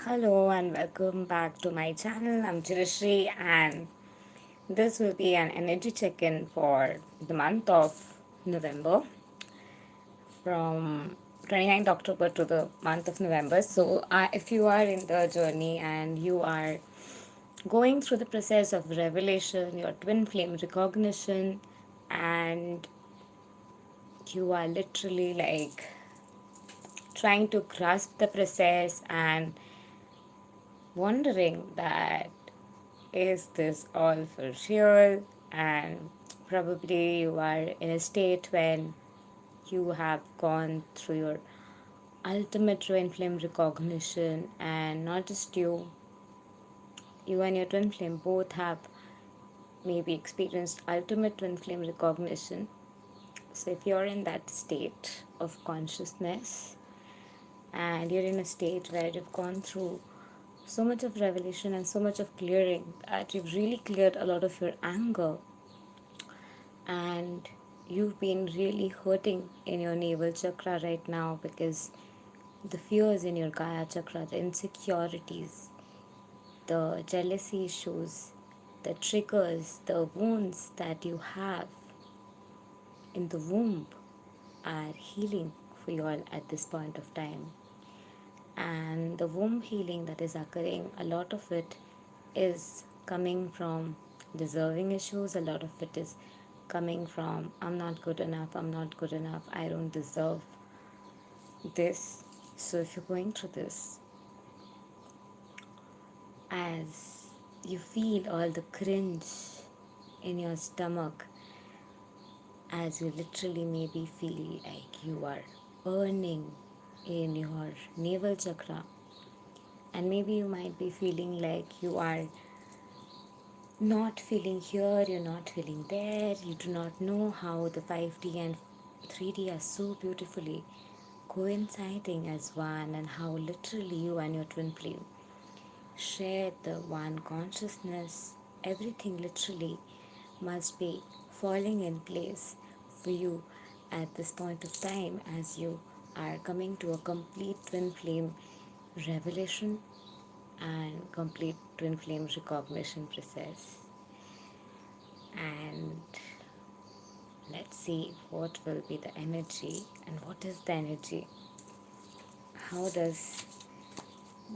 Hello and welcome back to my channel. I'm Chirasree and this will be an energy check-in for the month of November from 29th October to the month of November. So if you are in the journey and you are going through the process of revelation, your twin flame recognition, and you are literally like trying to grasp the process and wondering that is this all for real, and probably you are in a state when you have gone through your ultimate twin flame recognition, and not just you and your twin flame both have maybe experienced ultimate twin flame recognition. So if you're in that state of consciousness and you're in a state where you've gone through so much of revelation and so much of clearing that you've really cleared a lot of your anger, and you've been really hurting in your navel chakra right now because the fears in your Kaya chakra, the insecurities, the jealousy issues, the triggers, the wounds that you have in the womb are healing for you all at this point of time. And the womb healing that is occurring, a lot of it is coming from deserving issues, a lot of it is coming from I'm not good enough, I don't deserve this. So if you're going through this, as you feel all the cringe in your stomach, as you literally maybe feel like you are burning in your navel chakra, and maybe you might be feeling like you are not feeling here, you're not feeling there, you do not know how the 5D and 3D are so beautifully coinciding as one, and how literally you and your twin flame share the one consciousness. Everything literally must be falling in place for you at this point of time as you are coming to a complete twin flame revelation and complete twin flame recognition process. And let's see what will be the energy and what is the energy. How does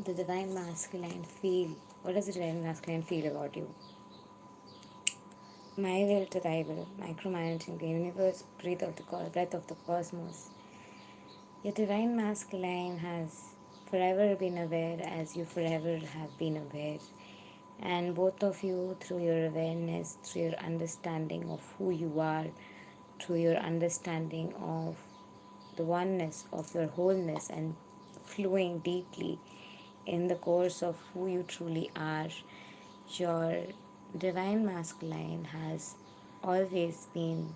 the divine masculine feel? What does the divine masculine feel about you? My will to thy will, micromanaging the universe, breath of the cosmos. Your divine masculine has forever been aware as you forever have been aware. And both of you, through your awareness, through your understanding of who you are, through your understanding of the oneness of your wholeness and flowing deeply in the course of who you truly are, your divine masculine has always been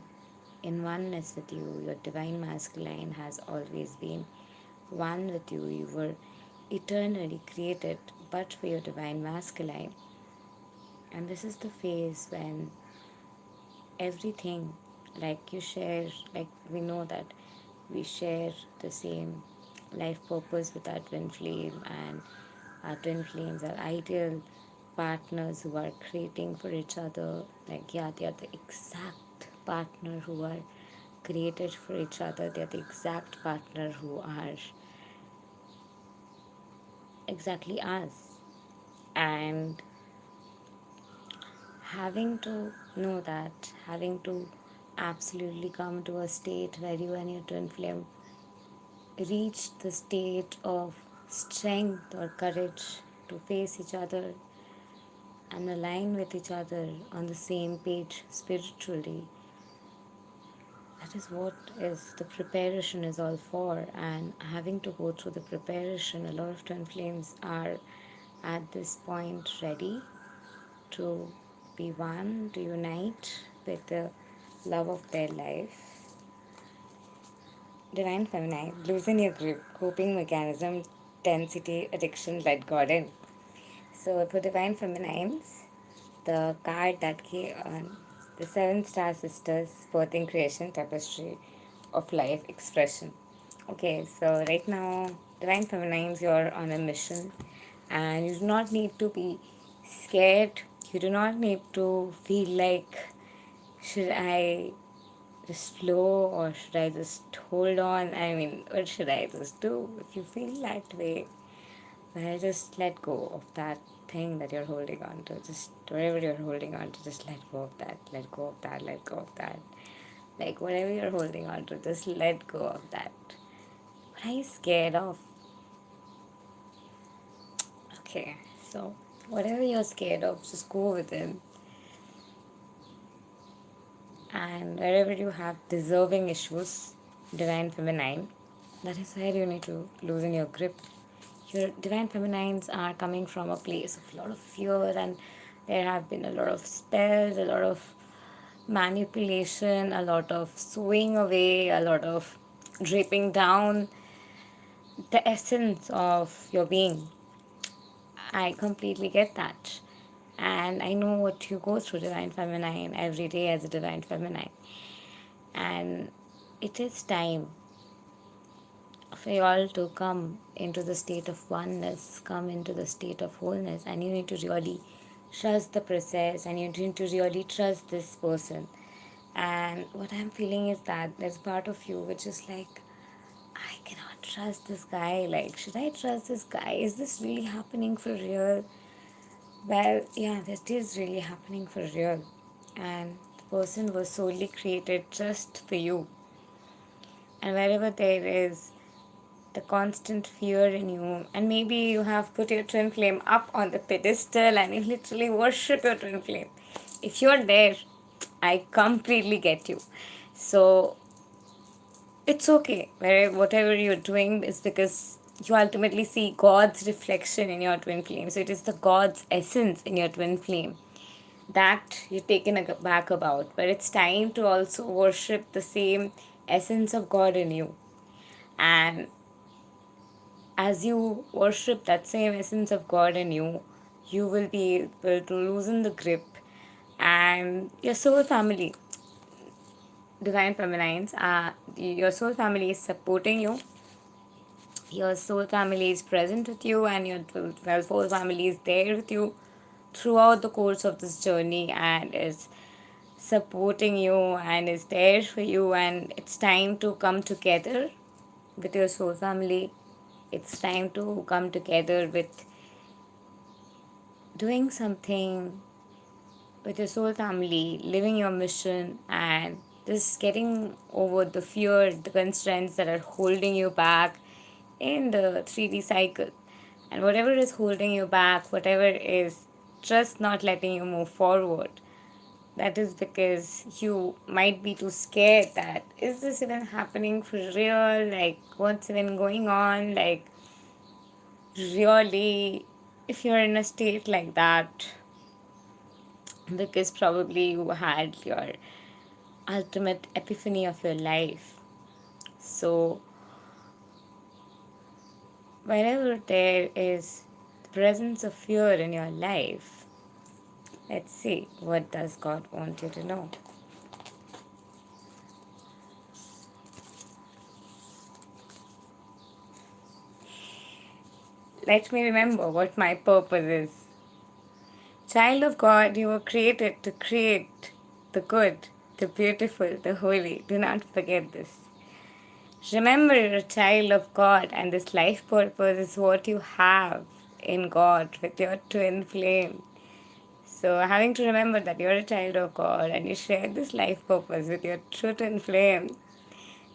in oneness with you. Your divine masculine has always been one with you. You were eternally created but for your divine masculine. And this is the phase when everything, like you share, like we know that we share the same life purpose with our twin flame, and our twin flames are ideal partners who are creating for each other. Like, yeah, they are the exact partner who are created for each other. They are the exact partner who are exactly us. And having to know that, having to absolutely come to a state where you and your twin flame reach the state of strength or courage to face each other and align with each other on the same page spiritually. That is what is the preparation is all for. And having to go through the preparation, a lot of twin flames are at this point ready to be one, to unite with the love of their life. Divine Feminine, loosen your grip, coping mechanism, density, addiction, let God in. So for Divine Feminines, the card that came on the Seven Star Sisters Birthing Creation Tapestry of Life Expression. Okay, so right now, Divine Feminines, you're on a mission And you do not need to be scared. You do not need to feel like, should I just flow or should I just hold on? I mean, what should I just do? If you feel that way, well, just let go of that thing that you're holding on to. Just whatever you're holding on to, just let go of that. Let go of that. Let go of that. Like whatever you're holding on to, just let go of that. What are you scared of? Okay, so whatever you're scared of, just go with it. And wherever you have deserving issues, divine feminine, that is where you need to loosen your grip. Your divine feminines are coming from a place of a lot of fear, and there have been a lot of spells, a lot of manipulation, a lot of sewing away, a lot of draping down the essence of your being. I completely get that. And I know what you go through, Divine Feminine, every day as a Divine Feminine. And it is time for you all to come into the state of oneness, come into the state of wholeness. And you need to really trust the process, and you need to really trust this person. And what I'm feeling is that there's part of you which is like, I cannot trust this guy. Like, should I trust this guy? Is this really happening for real? Well, yeah, that is really happening for real. And the person was solely created just for you. And wherever there is the constant fear in you, and maybe you have put your twin flame up on the pedestal and you literally worship your twin flame. If you're there, I completely get you. So it's okay. Whatever you're doing is because you ultimately see God's reflection in your twin flame. So it is the God's essence in your twin flame that you're taken aback about. But it's time to also worship the same essence of God in you. And as you worship that same essence of God in you, you will be able to loosen the grip, and your soul family, Divine Feminines, your soul family is supporting you. Your soul family is present with you, and your soul family is there with you throughout the course of this journey and is supporting you and is there for you. And it's time to come together with your soul family. It's time to come together with doing something with your soul family, living your mission, and just getting over the fear, the constraints that are holding you back in the 3D cycle. And whatever is holding you back, whatever is just not letting you move forward, that is because you might be too scared that, is this even happening for real? Like, what's even going on? Like, really, if you're in a state like that, because probably you had your ultimate epiphany of your life. So, whenever there is the presence of fear in your life, let's see, what does God want you to know? Let me remember what my purpose is. Child of God, you were created to create the good, the beautiful, the holy. Do not forget this. Remember, you're a child of God, and this life purpose is what you have in God with your twin flame. So, having to remember that you're a child of God and you share this life purpose with your true twin flame,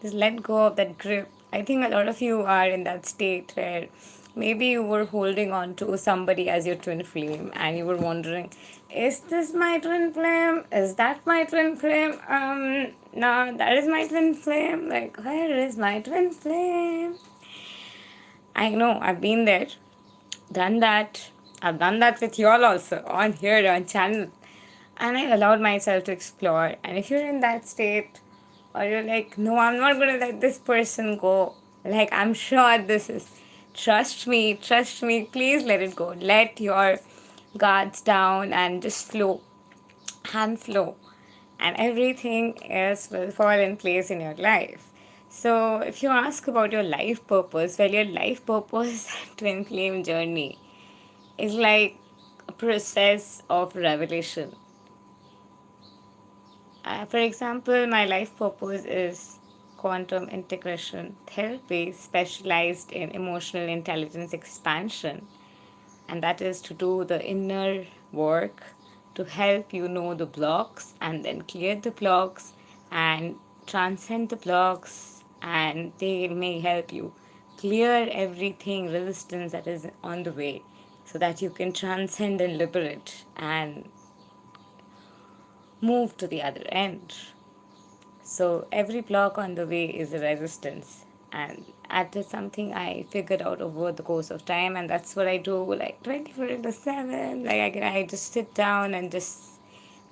just let go of that grip. I think a lot of you are in that state where maybe you were holding on to somebody as your twin flame and you were wondering, is this my twin flame? Is that my twin flame? No, that is my twin flame. Like, where is my twin flame? I know, I've been there, done that. I've done that with y'all also on here on channel. And I allowed myself to explore. And if you're in that state, or you're like, no, I'm not going to let this person go. Like, I'm sure this is, trust me, please let it go. Let your guards down and just flow, hand flow. And everything else will fall in place in your life. So, if you ask about your life purpose, well, your life purpose is a twin flame journey. is like a process of revelation. For example, my life purpose is quantum integration therapy specialized in emotional intelligence expansion, and that is to do the inner work to help you know the blocks and then clear the blocks and transcend the blocks, and they may help you clear everything resistance that is on the way so that you can transcend and liberate and move to the other end. So every block on the way is a resistance, and that is something I figured out over the course of time, and that's what I do like 24/7. Like I just sit down and just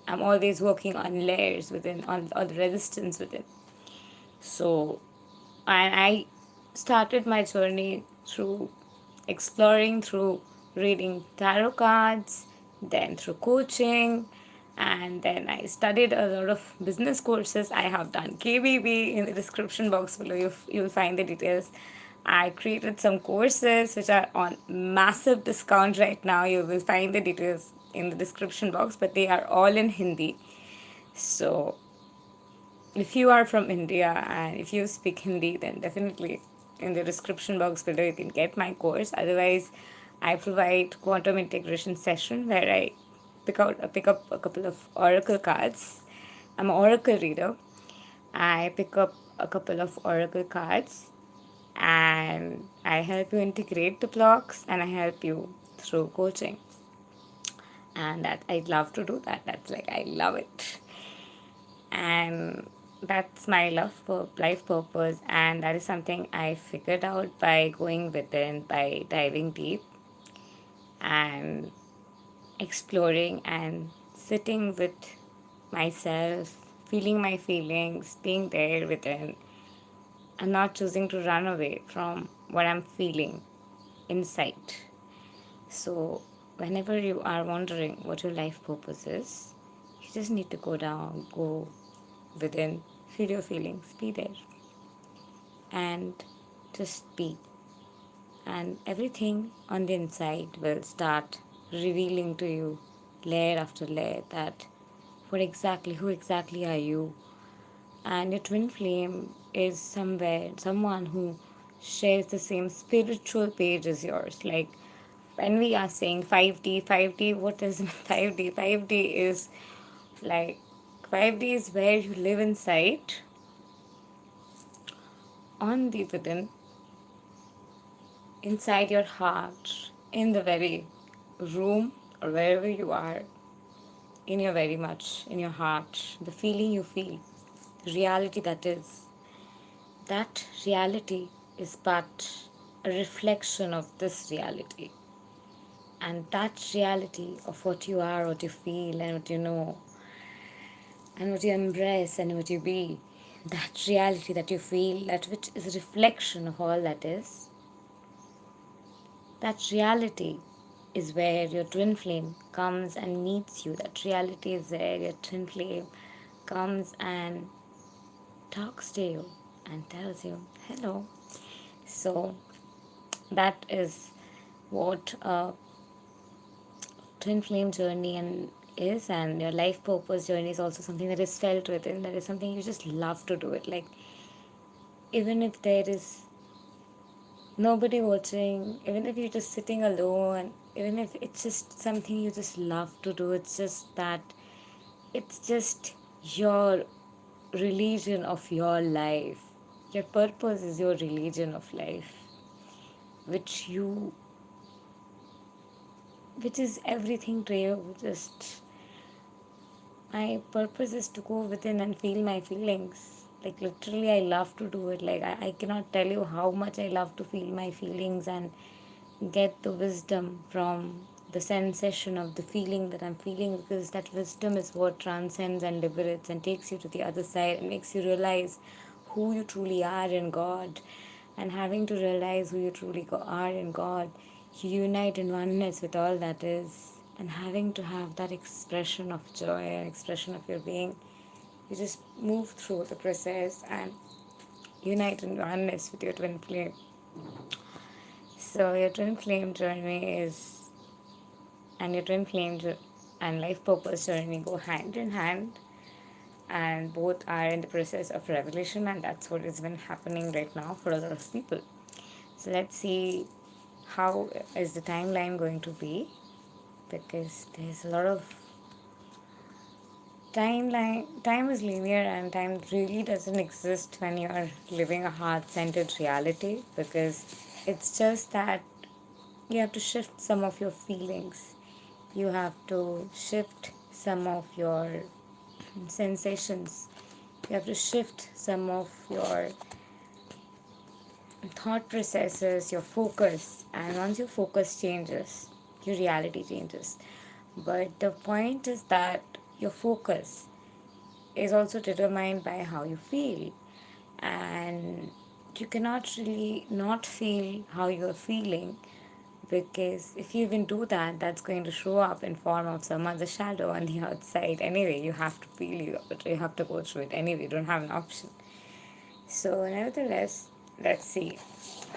I'm always working on layers within on all the resistance within. So and I started my journey through exploring, through reading tarot cards, then through coaching, and then I studied a lot of business courses. I have done KBB. In the description box below you'll find the details. I created some courses which are on massive discount right now. You will find the details in the description box, but they are all in Hindi. So if you are from India and if you speak Hindi, then definitely in the description box below you can get my course. Otherwise, I provide quantum integration session where I pick up a couple of oracle cards. I'm an oracle reader. I pick up a couple of oracle cards and I help you integrate the blocks and I help you through coaching. And that I love to do that. That's like I love it. And that's my love for life purpose, and that is something I figured out by going within, by diving deep and exploring and sitting with myself, feeling my feelings, being there within, and not choosing to run away from what I'm feeling inside. So whenever you are wondering what your life purpose is, you just need to go within, feel your feelings, be there, and just be. And everything on the inside will start revealing to you layer after layer that who exactly are you. And your twin flame is someone who shares the same spiritual page as yours. Like when we are saying 5D, what is 5D? 5D is like 5D is where you live inside, on the within, inside your heart, in the very room or wherever you are, in your very much, in your heart, the feeling you feel, the reality that reality is but a reflection of this reality. And that reality of what you are, what you feel, and what you know, and what you embrace and what you be, that reality that you feel, that which is a reflection of all that reality is where your twin flame comes and meets you. That reality is where your twin flame comes and talks to you and tells you hello. So that is what twin flame journey and your life purpose journey is also something that is felt within. That is something you just love to do it. Like even if there is nobody watching, even if you're just sitting alone, even if it's just something you just love to do, it's just your religion of your life. Your purpose is your religion of life, which is everything to you. Just my purpose is to go within and feel my feelings. Like literally I love to do it. Like I cannot tell you how much I love to feel my feelings and get the wisdom from the sensation of the feeling that I'm feeling, because that wisdom is what transcends and liberates and takes you to the other side and makes you realize who you truly are in God. And having to realize who you truly are in God, you unite in oneness with all that is. And having to have that expression of joy and expression of your being, you just move through the process and unite in oneness with your twin flame. So your twin flame journey is and your twin flame and life purpose journey go hand in hand, and both are in the process of revelation, and that's what has been happening right now for a lot of people. So let's see how is the timeline going to be, because there's a lot of time is linear, and time really doesn't exist when you're living a heart-centered reality, because it's just that you have to shift some of your feelings, you have to shift some of your sensations, you have to shift some of your thought processes, your focus, and once your focus changes, your reality changes. But the point is that your focus is also determined by how you feel, and you cannot really not feel how you're feeling, because if you even do that, that's going to show up in form of some other shadow on the outside anyway. You have to feel you have to go through it anyway, you don't have an option. So nevertheless, let's see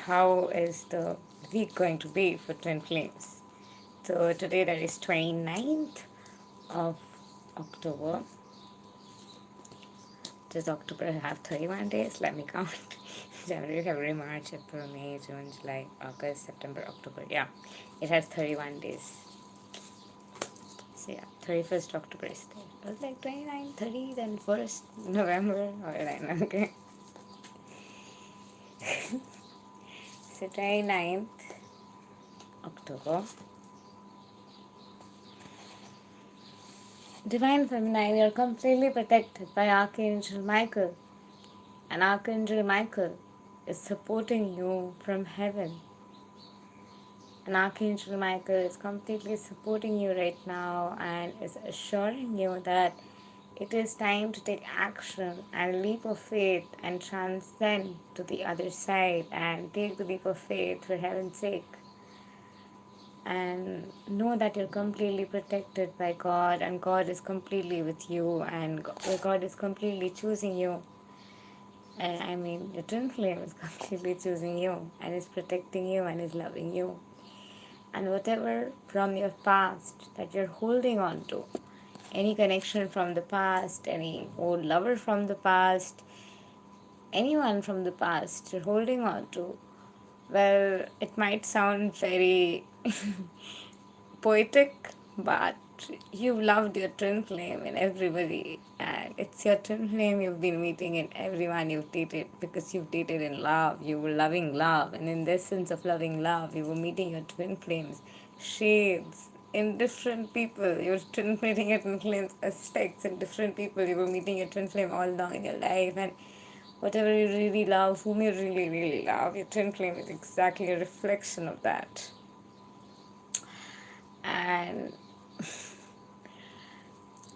how is the week going to be for twin flames. So today that is 29th of October. Does October have 31 days? Let me count. January, February, March, April, May, June, July, August, September, October. Yeah, it has 31 days. So yeah, 31st October is there. I was like 29, 30, then 1st November. Alright, okay. So 29th October. Divine Feminine, you're completely protected by Archangel Michael. And Archangel Michael is supporting you from heaven. And Archangel Michael is completely supporting you right now and is assuring you that it is time to take action and leap of faith and transcend to the other side and take the leap of faith for heaven's sake. And know that you're completely protected by God, and God is completely with you, and God is completely choosing you. And I mean, your twin flame is completely choosing you and is protecting you and is loving you. And whatever from your past that you're holding on to, any connection from the past, any old lover from the past, anyone from the past you're holding on to, well, it might sound very poetic, but you've loved your twin flame in everybody, and it's your twin flame you've been meeting in everyone you've dated, because you've dated in love, you were loving love, and in this sense of loving love, you were meeting your twin flames, shades in different people, you were meeting your twin flames aspects in different people, you were meeting your twin flame all along in your life, and whatever you really love, whom you really, really love, your twin flame is exactly a reflection of that.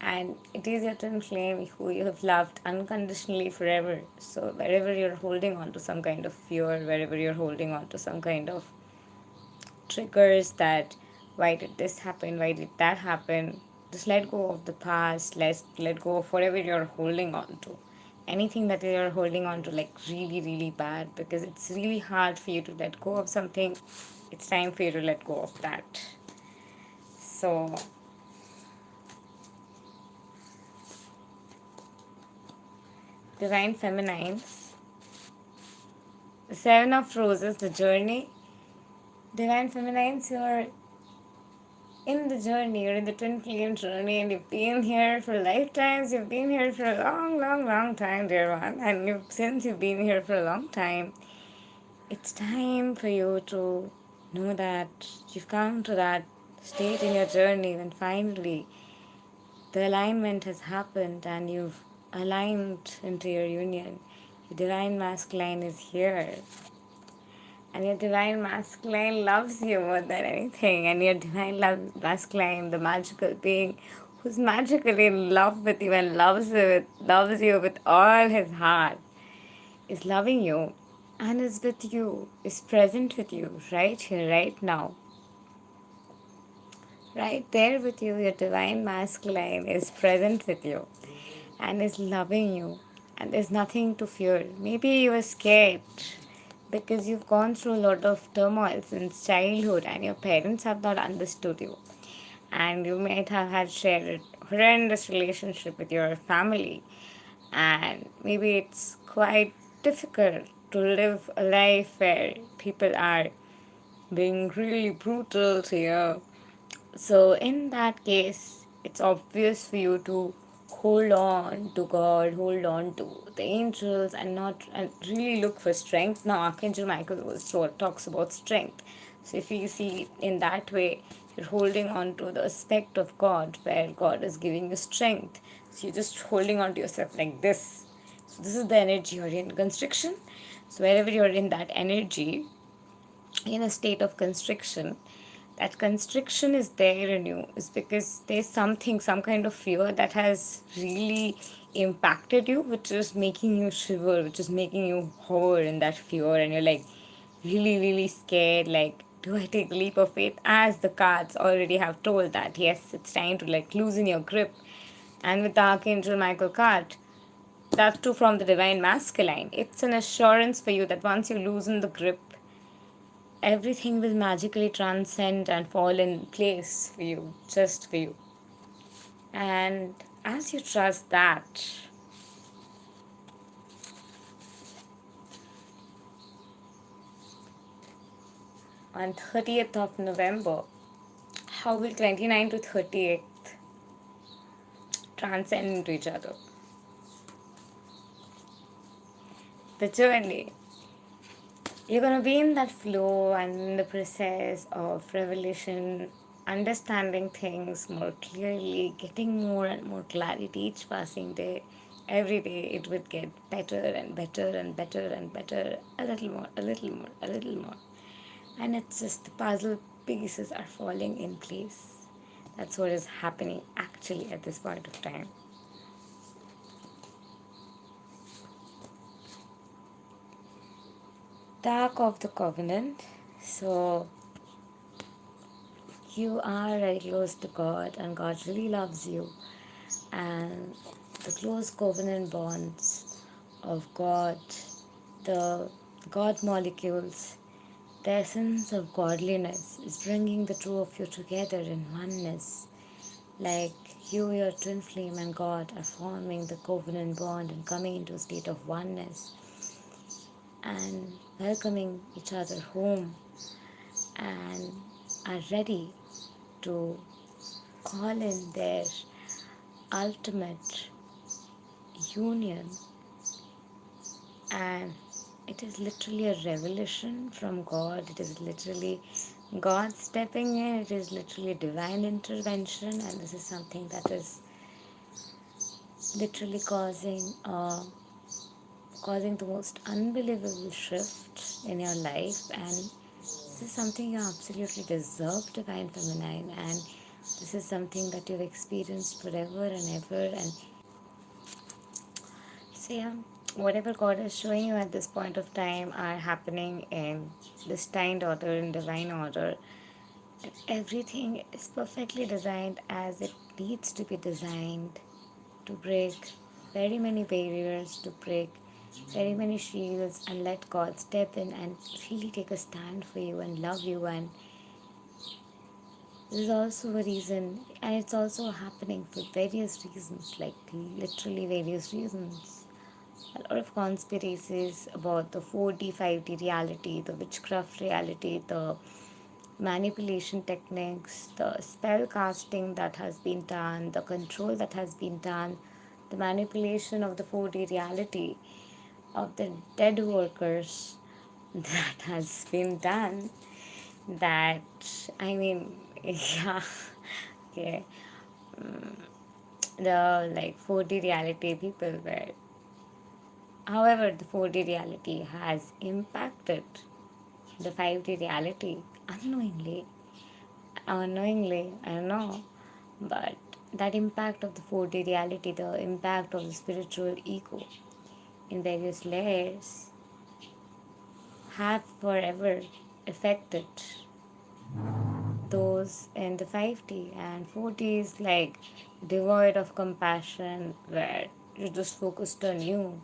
And it is your twin flame who you have loved unconditionally forever. So wherever you're holding on to some kind of fear, wherever you're holding on to some kind of triggers that why did this happen, why did that happen, just let go of the past, let go of whatever you're holding on to. Anything that you're holding on to, like really, really bad, because it's really hard for you to let go of something. It's time for you to let go of that. So Divine Feminines, the Seven of Roses, the journey. Divine Feminines, you're in the journey, you're in the twin flame journey, and you've been here for lifetimes, you've been here for a long, long, long time, dear one, and since you've been here for a long time, it's time for you to know that you've come to that state in your journey when finally the alignment has happened and you've aligned into your union. Your divine masculine is here. And your divine masculine loves you more than anything. And your divine masculine, the magical being who's magically in love with you and loves you with all his heart, is loving you and is with you, is present with you right here, right now. Right there with you, your divine masculine is present with you and is loving you, and there's nothing to fear. Maybe you were scared because you've gone through a lot of turmoil since childhood and your parents have not understood you. and you might have had shared a horrendous relationship with your family, and maybe it's quite difficult to live a life where people are being really brutal to you. So, in that case, it's obvious for you to hold on to God, hold on to the angels, and not and really look for strength. Now, Archangel Michael talks about strength. So, if you see in that way, you're holding on to the aspect of God where God is giving you strength. So, you're just holding on to yourself like this. So, this is the energy you're in constriction. So, wherever you're in that energy, in a state of constriction, that constriction is there in you is because there's something, some kind of fear that has really impacted you, which is making you shiver, which is making you hover in that fear, and you're like really, really scared. Like, do I take a leap of faith? As the cards already have told that, yes, it's time to like loosen your grip. And with the Archangel Michael card, that too from the Divine Masculine, it's an assurance for you that once you loosen the grip, everything will magically transcend and fall in place for you, just for you. And as you trust that, on 30th of November, how will 29 to 38th transcend into each other? The journey. You're going to be in that flow and in the process of revelation, understanding things more clearly, getting more and more clarity each passing day. Every day it would get better and better and better and better, a little more, a little more, a little more. And it's just the puzzle pieces are falling in place. That's what is happening actually at this point of time. Dark of the Covenant. So you are very close to God, and God really loves you. And the close covenant bonds of God, the God molecules, the essence of godliness is bringing the two of you together in oneness. Like you, your twin flame, and God are forming the covenant bond and coming into a state of oneness and welcoming each other home, and are ready to call in their ultimate union. And it is literally a revelation from God. It is literally God stepping in. It is literally divine intervention, and this is something that is literally causing the most unbelievable shift in your life. And this is something you absolutely deserve, Divine Feminine, and this is something that you've experienced forever and ever. And so yeah, whatever God is showing you at this point of time are happening in destined order, in divine order. And everything is perfectly designed as it needs to be designed, to break very many barriers, to break very many shields, and let God step in and really take a stand for you and love you. And this is also a reason, and it's also happening for various reasons, like literally various reasons. A lot of conspiracies about the 4D, 5D reality, the witchcraft reality, the manipulation techniques, the spell casting that has been done, the control that has been done, the manipulation of the 4D reality, of the dead workers that has been done. That, I mean, yeah, okay. The like 4D reality people were, however, the 4D reality has impacted the 5D reality unknowingly, unknowingly, I don't know, but that impact of the 4D reality, the impact of the spiritual ego in various layers, have forever affected those in the 5D. And 4D is like devoid of compassion, where you're just focused on you.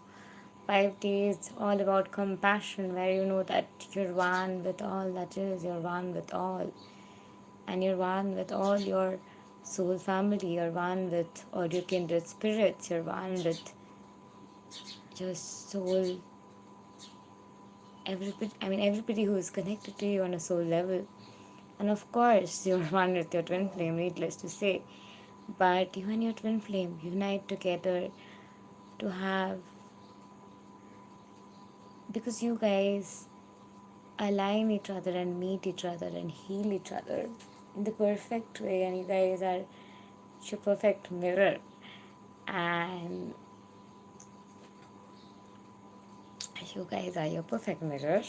5D is all about compassion, where you know that you're one with all that is, you're one with all, and you're one with all your soul family, you're one with all your kindred spirits, you're one with your soul, everybody who is connected to you on a soul level. And of course, you're one with your twin flame, needless to say. But you and your twin flame unite together to have, because you guys align each other and meet each other and heal each other in the perfect way, and you guys are your perfect mirror. And you guys are your perfect mirror.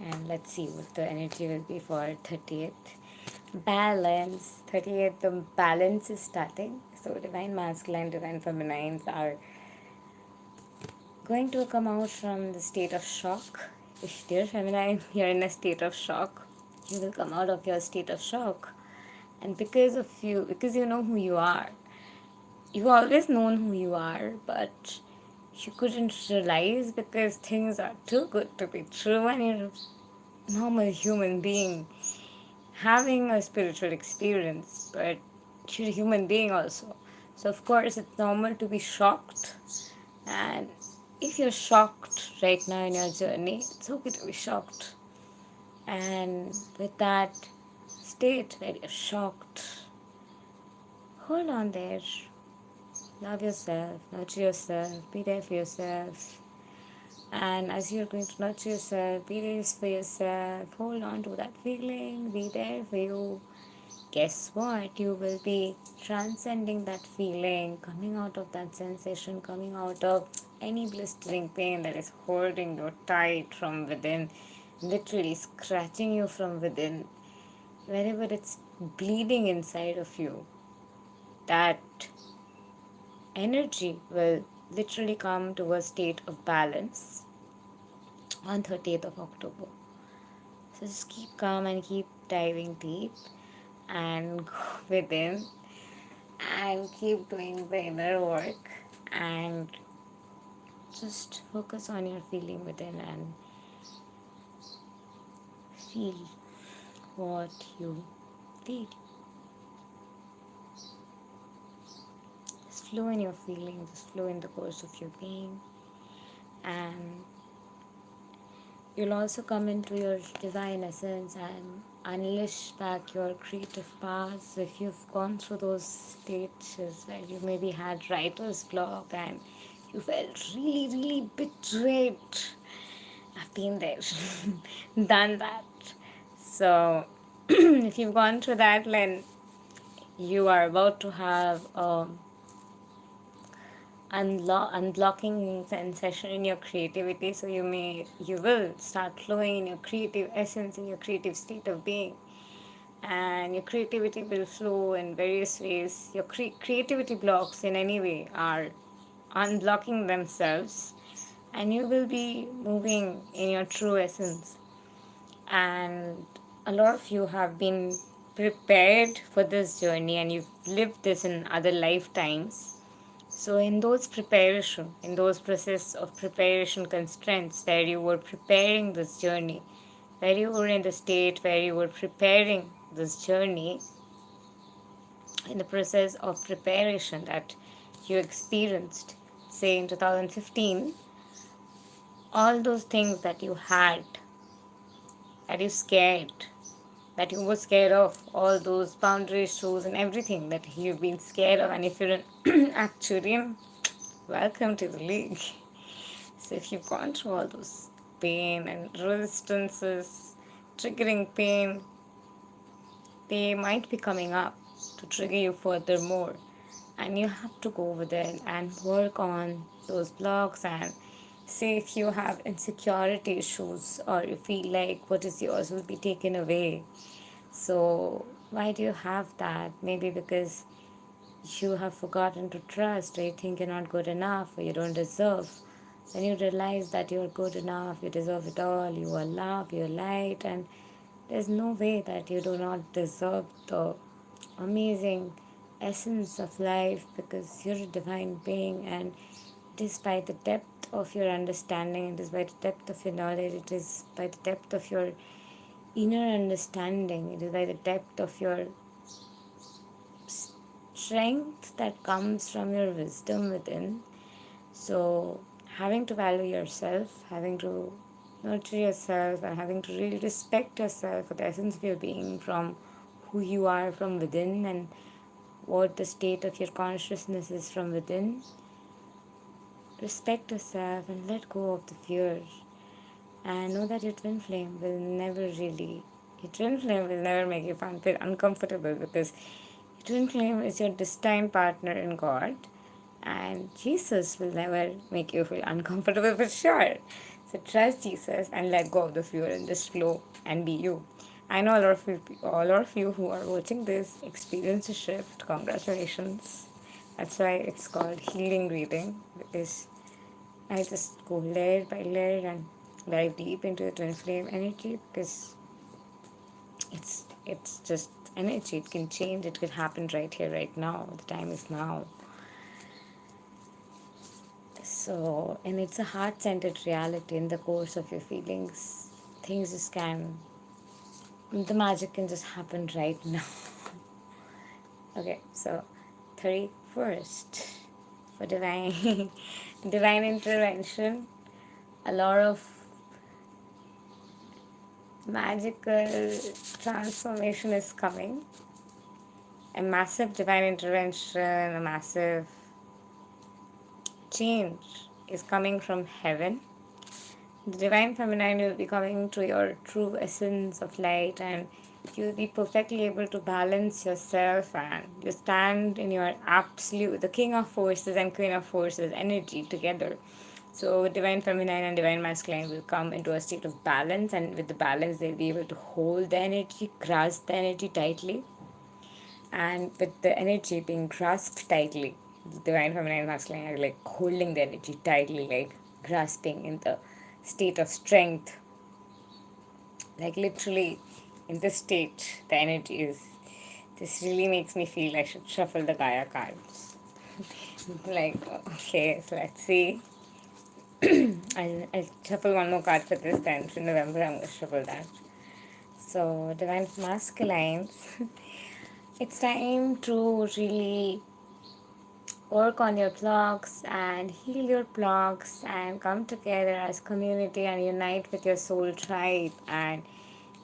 And let's see what the energy will be for 30th. Balance. 30th, the balance is starting. So divine masculine, divine feminines are going to come out from the state of shock. If they're feminine, you're in a state of shock. You will come out of your state of shock. And because you know who you are. You've always known who you are, but you couldn't realize because things are too good to be true, and you're a normal human being having a spiritual experience, but you're a human being also. So of course it's normal to be shocked, and if you're shocked right now in your journey, it's okay to be shocked. And with that state where you're shocked, hold on there. Love yourself, nurture yourself, be there for yourself. And as you're going to nurture yourself, be there for yourself, hold on to that feeling, be there for you. Guess what? You will be transcending that feeling, coming out of that sensation, coming out of any blistering pain that is holding you tight from within, literally scratching you from within, wherever it's bleeding inside of you. That energy will literally come to a state of balance on 30th of October. So just keep calm and keep diving deep and go within and keep doing the inner work and just focus on your feeling within and feel what you feel. Just flow in your feelings, just flow in the course of your being, and you'll also come into your divine essence and unleash back your creative powers. So if you've gone through those stages where you maybe had writer's block and you felt really, really betrayed, I've been there, done that. So if you've gone through that, then you are about to have unblocking sensation in your creativity. So you will start flowing in your creative essence, in your creative state of being, and your creativity will flow in various ways. Your creativity blocks in any way are unblocking themselves, and you will be moving in your true essence. And a lot of you have been prepared for this journey, and you've lived this in other lifetimes. So in those process of preparation constraints where you were preparing this journey, where you were in the state where you were preparing this journey, in the process of preparation that you experienced, say in 2015, all those things that you had, that you scared, that you were scared of, all those boundary issues and everything that you've been scared of, and if you're an actuarian, welcome to the league. So if you've gone through all those pain and resistances, triggering pain, they might be coming up to trigger you furthermore. And you have to go over there and work on those blocks. And say if you have insecurity issues or you feel like what is yours will be taken away. So why do you have that? Maybe because you have forgotten to trust, or you think you're not good enough, or you don't deserve. When you realize that you're good enough, you deserve it all, you are love, you're light, and there's no way that you do not deserve the amazing essence of life, because you're a divine being, and it is by the depth of your understanding, it is by the depth of your knowledge, it is by the depth of your inner understanding, it is by the depth of your strength that comes from your wisdom within. So, having to value yourself, having to nurture yourself, and having to really respect yourself for the essence of your being, from who you are from within and what the state of your consciousness is from within. Respect yourself and let go of the fear. And know that your twin flame will never make you feel uncomfortable, because your twin flame is your destined partner in God, and Jesus will never make you feel uncomfortable for sure. So trust Jesus and let go of the fear and just flow and be you. I know all of you who are watching this experience a shift. Congratulations. That's why it's called healing reading, because I just go layer by layer and dive deep into the twin flame energy, because it's just energy. It can change. It could happen right here, right now. The time is now. So, and it's a heart-centered reality. In the course of your feelings, things just can, the magic can just happen right now. Okay, so 31st for divine divine intervention. A lot of magical transformation is coming. A massive divine intervention, a massive change is coming from heaven. The divine feminine will be coming to your true essence of light, and you'll be perfectly able to balance yourself, and you stand in your absolute, the king of forces and queen of forces energy together. So divine feminine and divine masculine will come into a state of balance, and with the balance they'll be able to hold the energy, grasp the energy tightly. And with the energy being grasped tightly, the divine feminine and masculine are like holding the energy tightly, like grasping in the state of strength. Like literally in this state, the energy is. This really makes me feel I should shuffle the Gaia cards. Like, okay, so let's see. I'll shuffle one more card for this, then for November I'm going to shuffle that. So, divine masculines, it's time to really work on your blocks and heal your blocks and come together as community and unite with your soul tribe. And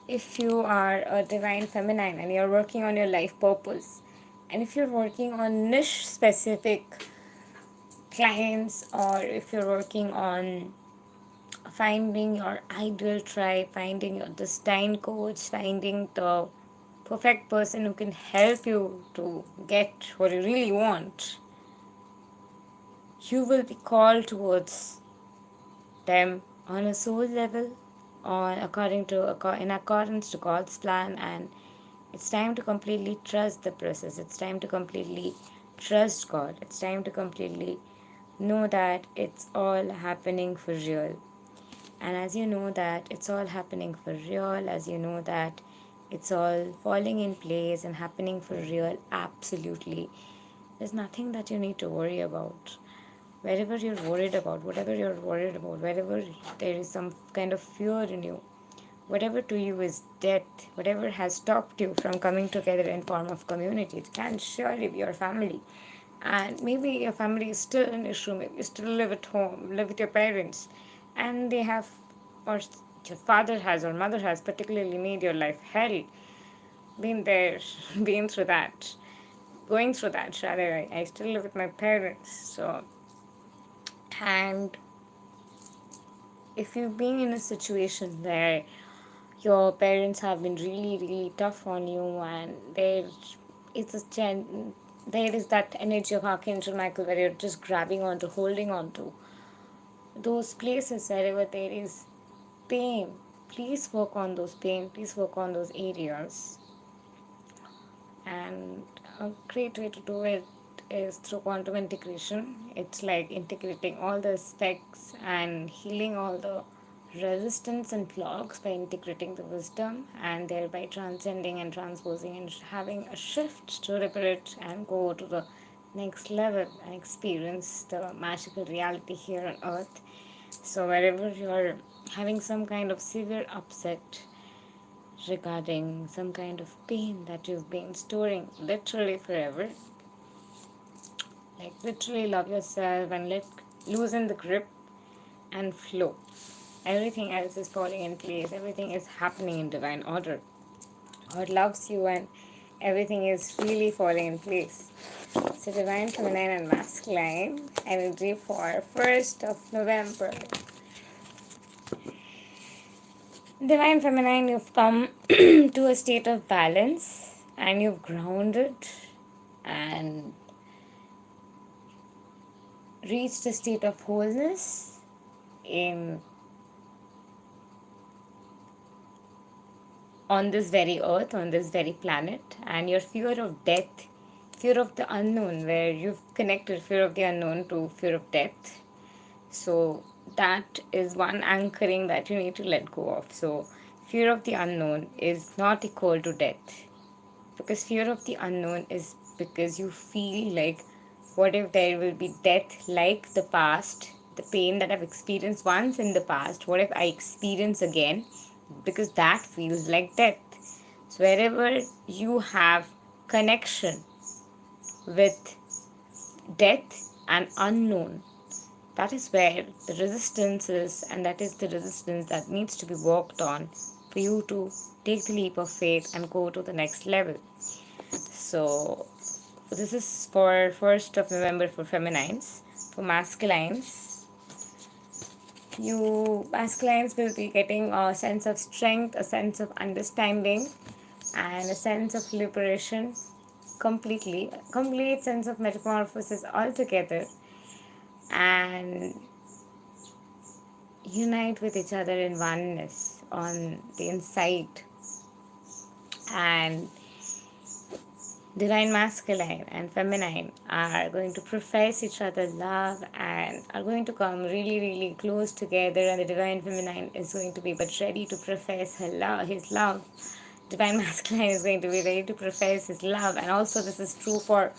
if you are a divine feminine and you're working on your life purpose, and if you're working on niche specific clients, or if you're working on finding your ideal tribe, finding your destined coach, finding the perfect person who can help you to get what you really want, you will be called towards them on a soul level, in accordance to God's plan. And it's time to completely trust the process. It's time to completely trust God. It's time to completely know that it's all happening for real. And as you know that it's all happening for real, as you know that it's all falling in place and happening for real, absolutely, there's nothing that you need to worry about. Wherever you're worried about, whatever you're worried about, wherever there is some kind of fear in you, whatever to you is death, whatever has stopped you from coming together in form of community, it can surely be your family. And maybe your family is still an issue, maybe you still live at home, live with your parents, and they have, or your father has or mother has particularly made your life hell. Been there, been through that, going through that rather. I still live with my parents. So, and if you've been in a situation where your parents have been really, really tough on you, and there is that energy of Archangel Michael where you're just grabbing onto, holding onto those places, wherever there is pain, please work on those pain, please work on those areas. And a great way to do it is through quantum integration. It's like integrating all the aspects and healing all the resistance and blocks by integrating the wisdom, and thereby transcending and transposing and having a shift to liberate and go to the next level and experience the magical reality here on earth. So wherever you're having some kind of severe upset regarding some kind of pain that you've been storing literally forever, Like literally love yourself and let loosen the grip and flow. Everything else is falling in place. Everything is happening in divine order. God loves you and everything is really falling in place. So divine feminine and masculine energy for 1st of November. Divine feminine, you've come to a state of balance and you've grounded and reached a state of wholeness in on this very earth, on this very planet, and your fear of death, fear of the unknown, where you've connected fear of the unknown to fear of death. So that is one anchoring that you need to let go of. So fear of the unknown is not equal to death, because fear of the unknown is because you feel like, what if there will be death like the past, the pain that I've experienced once in the past, what if I experience again, because that feels like death. So wherever you have connection with death and unknown, that is where the resistance is, and that is the resistance that needs to be worked on for you to take the leap of faith and go to the next level. So this is for 1st of November for feminines. For masculines, you masculines will be getting a sense of strength, a sense of understanding, and a sense of liberation completely, a complete sense of metamorphosis altogether, and unite with each other in oneness on the inside. And divine masculine and feminine are going to profess each other love and are going to come really, really close together, and the divine feminine is going to be but ready to profess her love, his love. Divine masculine is going to be ready to profess his love. And also this is true for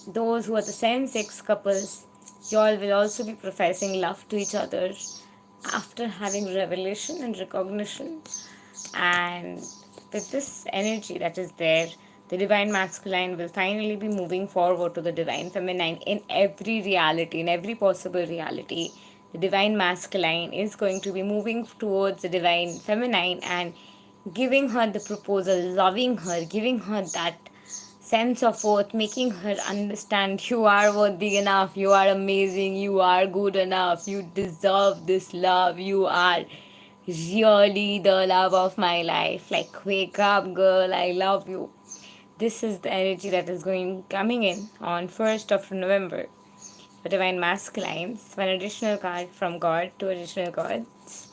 those who are the same-sex couples. You all will also be professing love to each other after having revelation and recognition. And with this energy that is there, the divine masculine will finally be moving forward to the divine feminine in every reality, in every possible reality. The divine masculine is going to be moving towards the divine feminine and giving her the proposal, loving her, giving her that sense of worth, making her understand you are worthy enough, you are amazing, you are good enough, you deserve this love, you are really the love of my life. Like, wake up, girl, I love you. This is the energy that is coming in on 1st of November. For divine masculines, one additional card from God, two additional cards.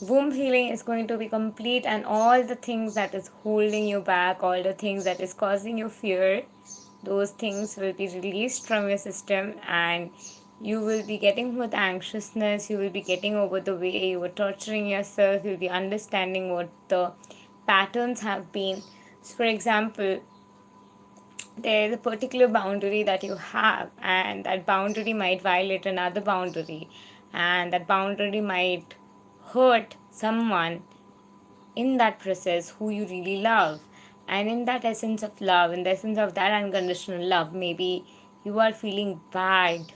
Womb healing is going to be complete, and all the things that is holding you back, all the things that is causing you fear, those things will be released from your system, and you will be getting over the anxiousness, you will be getting over the way you were torturing yourself, you'll be understanding what the patterns have been. So for example, there is a particular boundary that you have, and that boundary might violate another boundary, and that boundary might hurt someone in that process who you really love. And in that essence of love, in the essence of that unconditional love, maybe you are feeling bad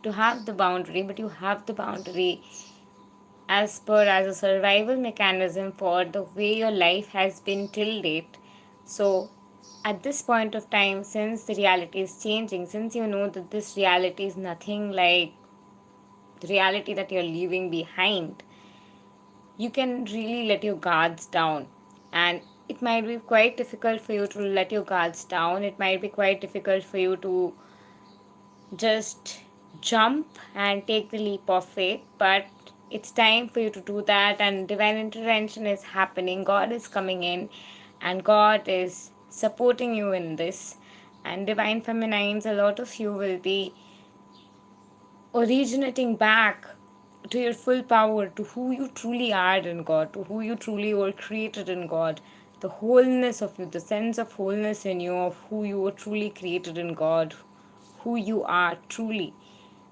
to have the boundary, but you have the boundary as a survival mechanism for the way your life has been till date. So at this point of time, since the reality is changing, since you know that this reality is nothing like the reality that you're leaving behind, you can really let your guards down. And it might be quite difficult for you to let your guards down. It might be quite difficult for you to just jump and take the leap of faith, but it's time for you to do that, and divine intervention is happening. God is coming in and God is supporting you in this. And divine feminines, a lot of you will be originating back to your full power, to who you truly are in God, to who you truly were created in God, the wholeness of you, the sense of wholeness in you, of who you were truly created in God, who you are truly.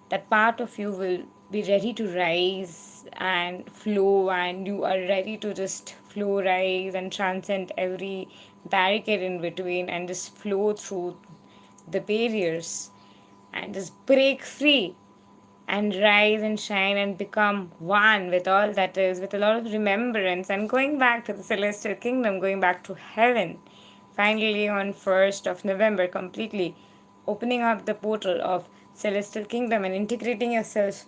That part of you will be ready to rise and flow, and you are ready to just flow, rise, and transcend every barricade in between and just flow through the barriers and just break free and rise and shine and become one with all that is, with a lot of remembrance and going back to the celestial kingdom, going back to heaven. Finally, on 1st of November, completely opening up the portal of celestial kingdom and integrating yourself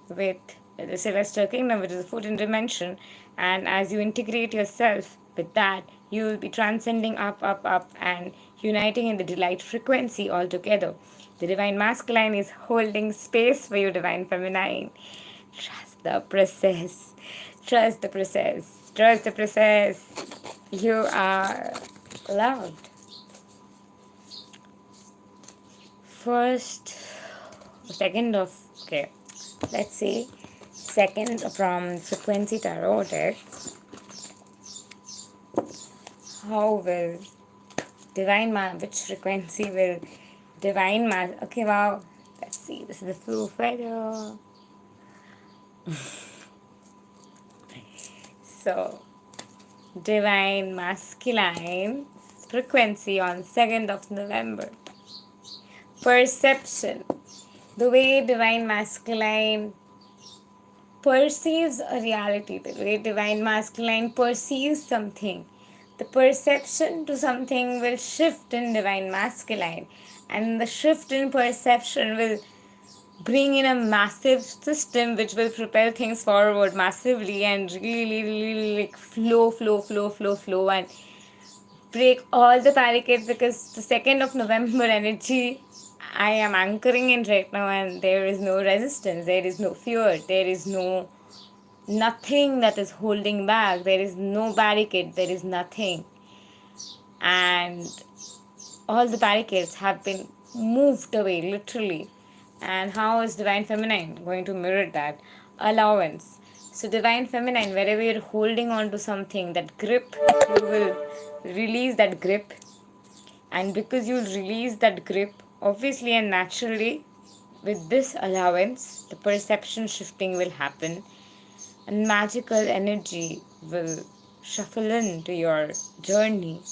with the celestial kingdom, which is the 14th dimension. And as you integrate yourself with that, you will be transcending up, up, up, and uniting in the delight frequency altogether. The divine masculine is holding space for you, divine feminine. Trust the process. Trust the process. Trust the process. You are loved. Let's see, second from frequency tarot deck. How will which frequency will okay, wow, let's see, this is the flu feather. So, divine masculine frequency on 2nd of November. Perception. The way divine masculine perceives a reality, the way divine masculine perceives something, the perception to something will shift in divine masculine, and the shift in perception will bring in a massive system which will propel things forward massively and really like flow and break all the barricades, because the 2nd of November energy I am anchoring in right now, and there is no resistance, there is no fear, there is nothing that is holding back, there is no barricade, there is nothing. And all the barricades have been moved away, literally. And how is divine feminine going to mirror that? Allowance. So divine feminine, wherever you're holding on to something, that grip, you will release that grip. And because you'll release that grip, obviously and naturally, with this allowance, the perception shifting will happen, and magical energy will shuffle into your journey,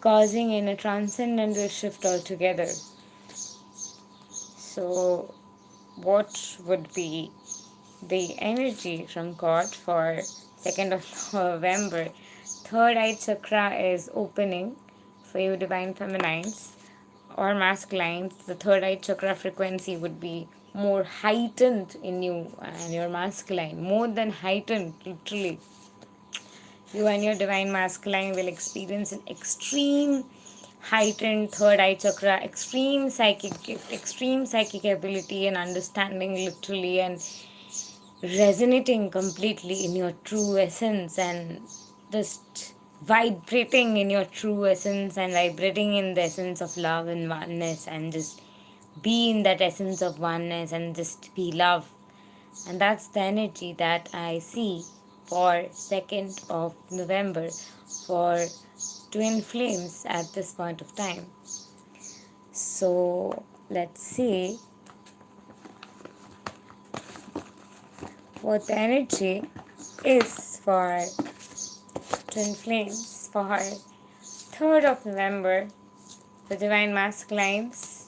causing in a transcendental shift altogether. So, what would be the energy from God for 2nd of November? Third eye chakra is opening for you, divine feminines or masculines. The third eye chakra frequency would be more heightened in you and your masculine, more than heightened, literally. You and your divine masculine will experience an extreme heightened third eye chakra, extreme psychic gift, extreme psychic ability and understanding, literally, and resonating completely in your true essence and just vibrating in your true essence and vibrating in the essence of love and oneness, and just be in that essence of oneness and just be love. And that's the energy that I see for 2nd of November for twin flames at this point of time. So let's see what the energy is for twin flames for 3rd of November, the divine masculines.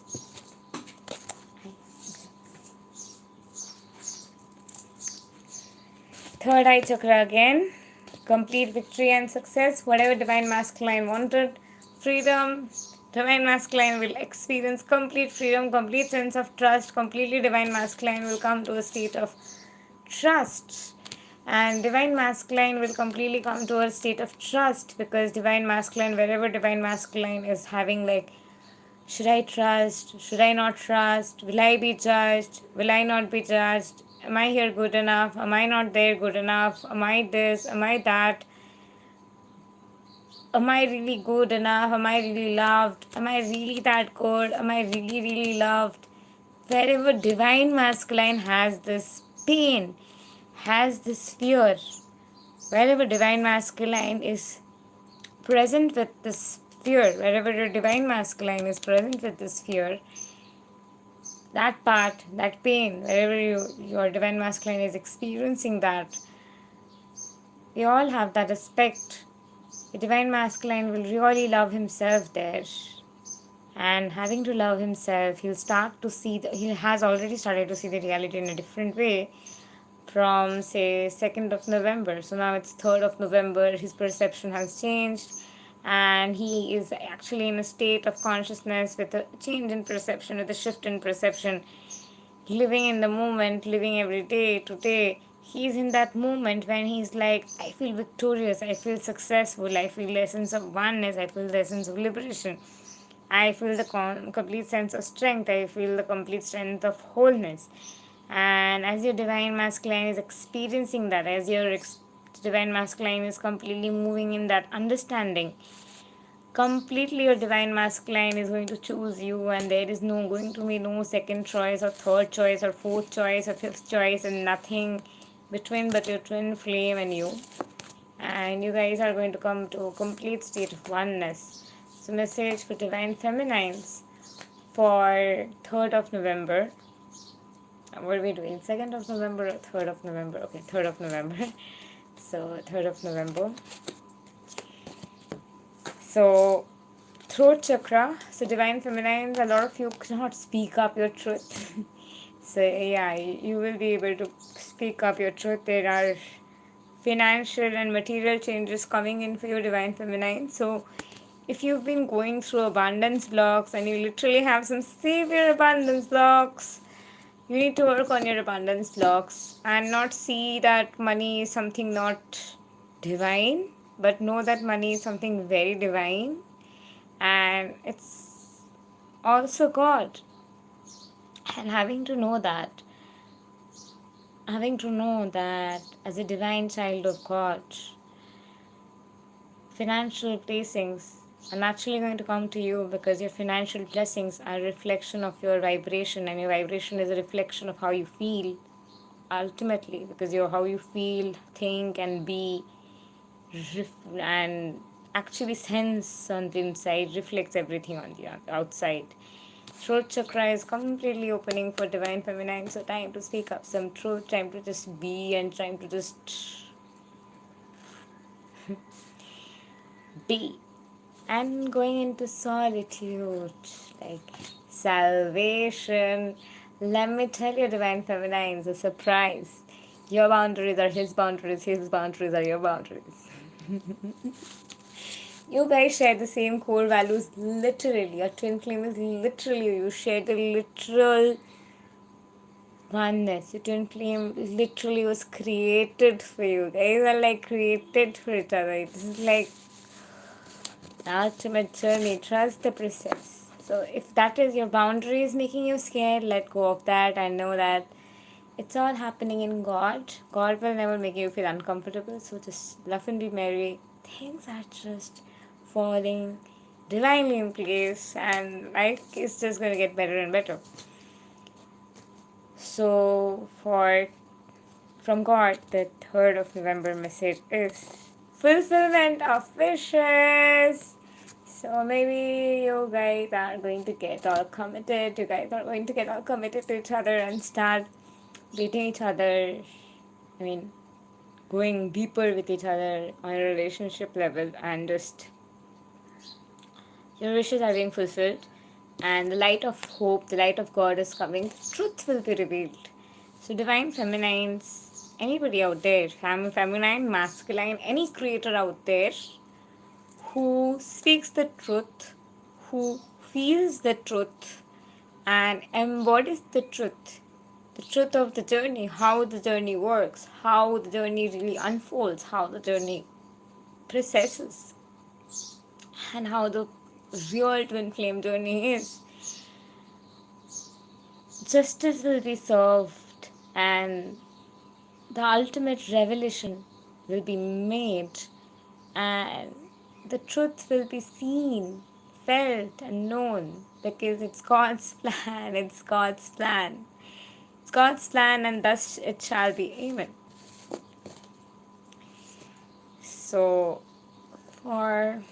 Third eye chakra again, complete victory and success. Whatever divine masculine wanted, freedom, divine masculine will experience complete freedom, complete sense of trust. Completely divine masculine will come to a state of trust, and divine masculine will completely come to a state of trust, because divine masculine, wherever divine masculine is having like, should I trust, should I not trust, will I be judged, will I not be judged, am I here good enough, am I not there good enough, am I this, am I that, am I really good enough, am I really loved, am I really that good, am I really loved. Wherever divine masculine has this pain, has this fear, wherever divine masculine is present with this fear, wherever your divine masculine is present with this fear, that part, that pain, wherever your divine masculine is experiencing that, we all have that aspect. The divine masculine will really love himself there, and having to love himself, he'll start to see he has already started to see the reality in a different way from say 2nd of November. So now it's 3rd of November, his perception has changed, and he is actually in a state of consciousness with a change in perception, with a shift in perception, living in the moment, living every day today. He's in that moment when he's like, I feel victorious, I feel successful, I feel the essence of oneness, I feel the essence of liberation, I feel the complete sense of strength, I feel the complete strength of wholeness. And as your divine masculine is experiencing that, as your divine masculine is completely moving in that understanding, completely your divine masculine is going to choose you, and there is no going to be no second choice or third choice or fourth choice or fifth choice, and nothing between but your twin flame and you. And you guys are going to come to a complete state of oneness. So message for divine feminines for 3rd of November. What are we doing? 2nd of November or 3rd of November? Okay, 3rd of November. So 3rd of November. So throat chakra. So divine feminines, a lot of you cannot speak up your truth. So yeah, you will be able to speak up your truth. There are financial and material changes coming in for your divine feminine. So if you've been going through abundance blocks and you literally have some severe abundance blocks, you need to work on your abundance blocks and not see that money is something not divine, but know that money is something very divine, and it's also God. And having to know that as a divine child of God, financial blessings are naturally going to come to you, because your financial blessings are a reflection of your vibration, and your vibration is a reflection of how you feel ultimately, because how you feel, think and be and actually sense on the inside reflects everything on the outside. Throat chakra is completely opening for divine feminine, so time to speak up some truth, time to just be, and time to just be. And going into solitude, like salvation. Let me tell you, divine feminines, a surprise. Your boundaries are his boundaries are your boundaries. You guys share the same core values, literally. Your twin flame is literally, you share the literal oneness. Your twin flame literally was created for you. Guys are like created for each other. This is like the ultimate journey. Trust the process. So if that is your boundaries making you scared, let go of that and know that it's all happening in God. God will never make you feel uncomfortable. So just love and be merry. Things are just falling divinely in place, and life is just going to get better and better. So from God, the 3rd of November message is fulfillment of wishes. So maybe you guys are going to get all committed. You guys are going to get all committed to each other and start dating each other. I mean, going deeper with each other on a relationship level, and just your wishes are being fulfilled, and the light of hope, the light of God is coming. Truth will be revealed. So divine feminines, anybody out there, feminine, masculine, any creator out there who speaks the truth, who feels the truth and embodies the truth of the journey, how the journey works, how the journey really unfolds, how the journey processes, and how the real twin flame journey is. Justice will be served, and the ultimate revelation will be made, and the truth will be seen, felt and known, because it's God's plan. It's God's plan. It's God's plan, and thus it shall be. Amen. So for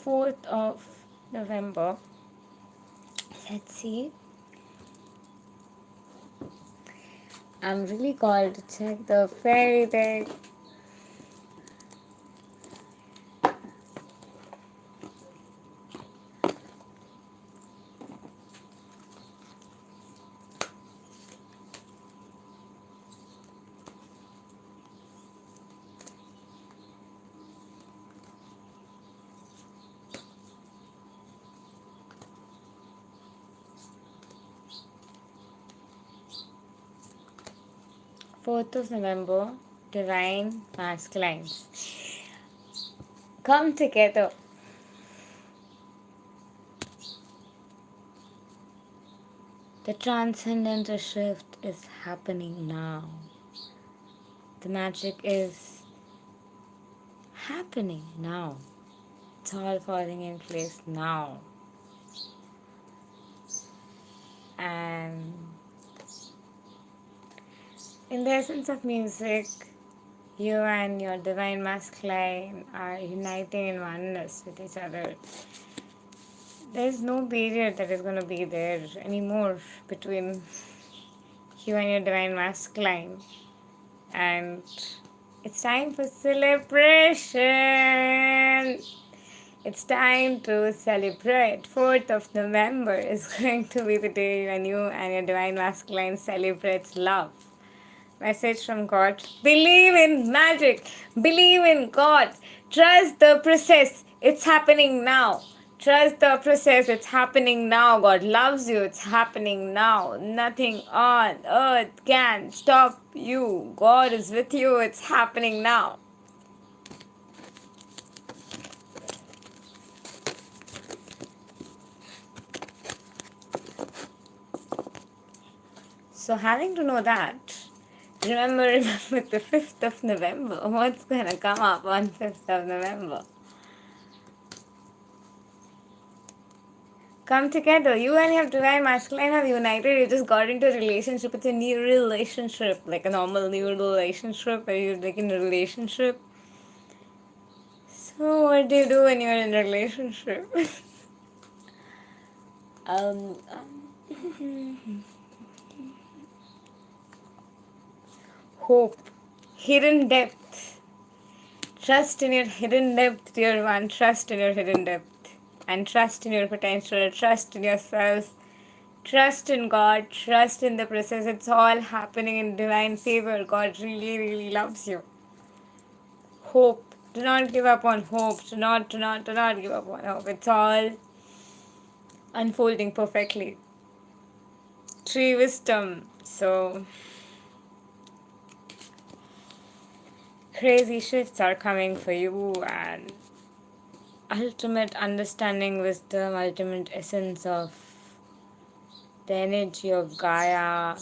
4th of November, let's see. I'm really called to check the fairy deck. 4th of November, Divine Masculines. Come together. The transcendental shift is happening now. The magic is happening now. It's all falling in place now. And in the essence of music, you and your divine masculine are uniting in oneness with each other. There's no barrier that is going to be there anymore between you and your divine masculine. And it's time for celebration. It's time to celebrate. 4th of November is going to be the day when you and your divine masculine celebrates love. Message from God. Believe in magic. Believe in God. Trust the process. It's happening now. Trust the process. It's happening now. God loves you. It's happening now. Nothing on earth can stop you. God is with you. It's happening now. So having to know that, remember the 5th of November. What's going to come up on 5th of November? Come together. You and your divine masculine have united. You just got into a relationship. It's a new relationship, like a normal new relationship where you're like in a relationship. So what do you do when you're in a relationship? Hope. Hidden depth. Trust in your hidden depth, dear one. Trust in your hidden depth. And trust in your potential. Trust in yourself. Trust in God. Trust in the process. It's all happening in divine favor. God really, really loves you. Hope. Do not give up on hope. Do not give up on hope. It's all unfolding perfectly. Tree wisdom. So crazy shifts are coming for you, and ultimate understanding, wisdom, ultimate essence of the energy of Gaia,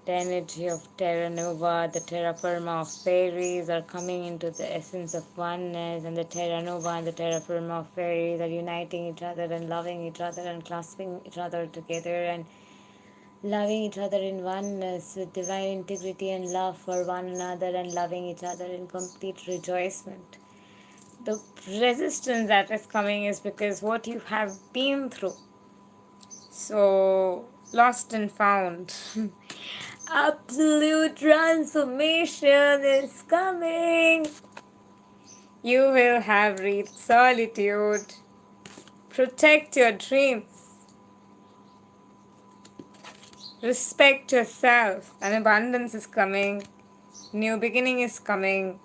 the energy of Terra Nova, the terra firma of fairies are coming into the essence of oneness, and the Terra Nova and the terra firma of fairies are uniting each other and loving each other and clasping each other together and loving each other in oneness with divine integrity and love for one another and loving each other in complete rejoicement. The resistance that is coming is because what you have been through. So, lost and found. Absolute transformation is coming. You will have reached solitude. Protect your dreams. Respect yourself. An abundance is coming. New beginning is coming.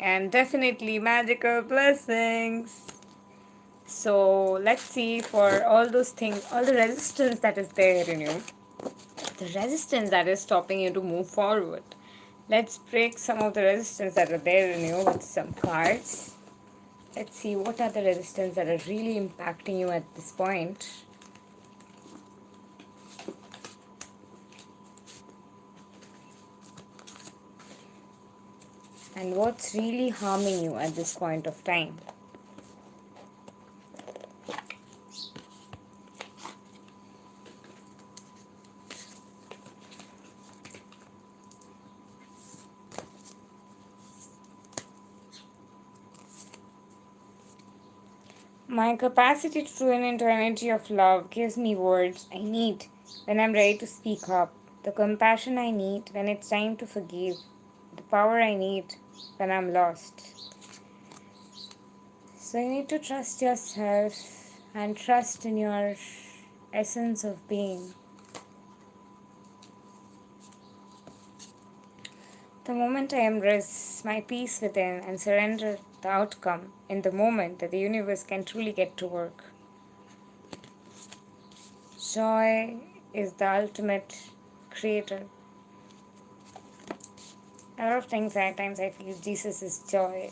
And definitely magical blessings. So let's see for all those things, all the resistance that is there in you, the resistance that is stopping you to move forward. Let's break some of the resistance that are there in you with some cards. Let's see what are the resistance that are really impacting you at this point. And what's really harming you at this point of time. My capacity to tune into energy of love gives me words I need when I'm ready to speak up, the compassion I need when it's time to forgive, the power I need when I'm lost. So you need to trust yourself and trust in your essence of being. The moment I embrace my peace within and surrender the outcome in the moment that the universe can truly get to work. Joy is the ultimate creator. A lot of things at times I feel Jesus is joy.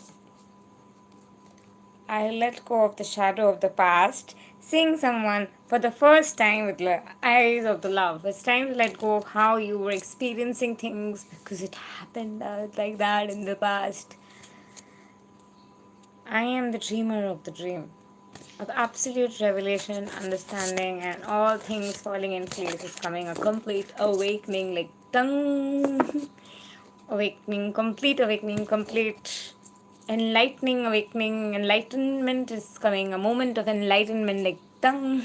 I let go of the shadow of the past, seeing someone for the first time with the eyes of the love. It's time to let go of how you were experiencing things because it happened like that in the past. I am the dreamer of the dream, of absolute revelation, understanding, and all things falling in place is coming. A complete awakening, like tongue awakening, complete enlightening awakening. Enlightenment is coming. A moment of enlightenment, like tongue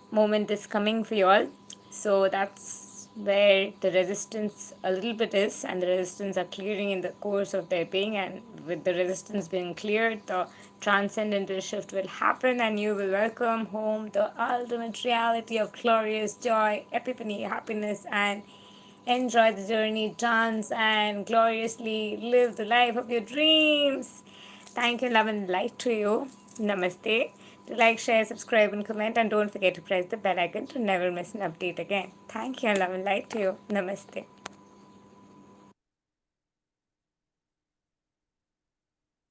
moment is coming for you all. So that's where the resistance a little bit is, and the resistance are clearing in the course of their being, and with the resistance being cleared, the transcendental shift will happen, and you will welcome home the ultimate reality of glorious joy, epiphany, happiness, and enjoy the journey, dance, and gloriously live the life of your dreams. Thank you, love and light to you. Namaste. To like, share, subscribe, and comment, and don't forget to press the bell icon to never miss an update again. Thank you, love and light to you. Namaste.